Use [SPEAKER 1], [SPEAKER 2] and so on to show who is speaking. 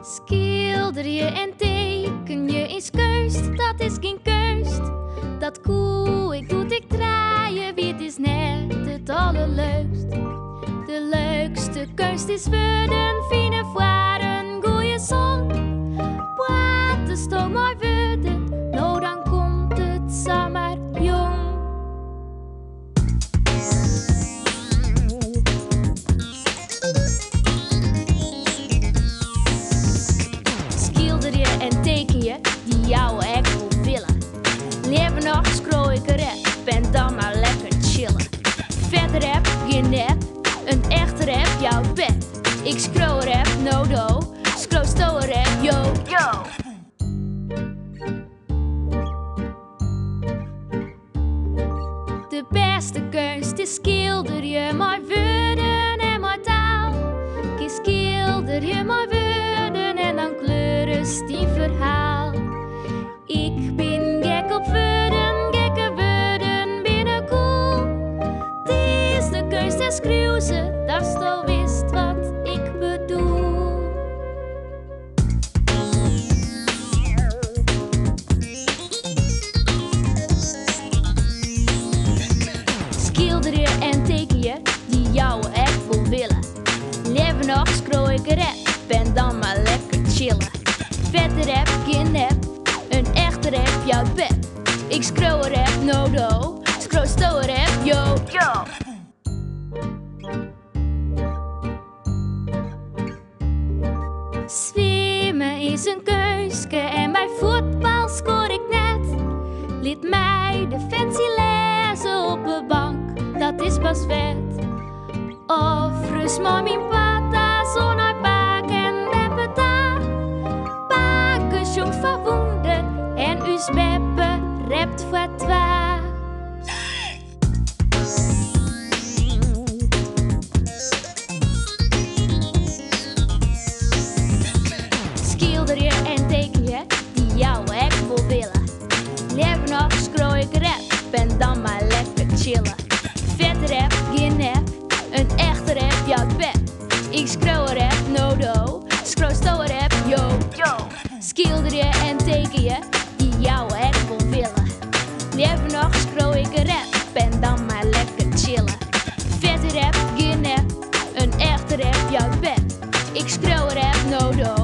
[SPEAKER 1] Schilder je en teken je is kunst, dat is geen kunst. Dat koe ik doet ik draaien, wie het is net het allerleukst. De leukste kunst is worden, fine voor een goeie song. Praten sto mooi worden, nou dan komt het zomaar jong. Schilder je en teken je die jou echt wil willen. Leven nog, scroll ik rap en dan maar lekker chillen. Vet rap, geen nep, een echt rap, jouw bed. Ik scroll rap, no do, scroll sto rap, yo, yo. De beste kunst is schilder je mooi woorden en mooi taal. Kies schilder je mooi woorden en dan kleuren die verhaal. Ik ben gek op woorden, gekke woorden binnen cool. Die is de kunst en schreeuw ze, dat is al wist wat ik bedoel. Schilder je en teken je die jou echt wil willen. Leven nog, scroll ik rap en dan maar lekker chillen. Vette rap, geen nep, een echte rap, jouw bed. Ik scroll rap, no do, scroll sto rap, yo, yo. Zwemmen is een keuske en bij voetbal scoor ik net. Liet mij de fancy lezen op de bank, dat is pas vet. Of rust maar mijn pata, zo naar paak en beppeta. Paken jongt van woender en us beppe rept voor twa. Schilder je en teken je die jou echt wil willen. Leven nog, scroll ik rap en dan maar lekker chillen. Vet rap, geen nep, een echte rap, jouw bed. Ik scroll rap, no do, scroll sto rap, yo, yo. Schilder je en teken je die jou echt wil willen. Leven nog, scroll ik rap en dan maar lekker chillen. Vet rap, geen nep, een echte rap, jouw bed. Ik scroll rap, no do.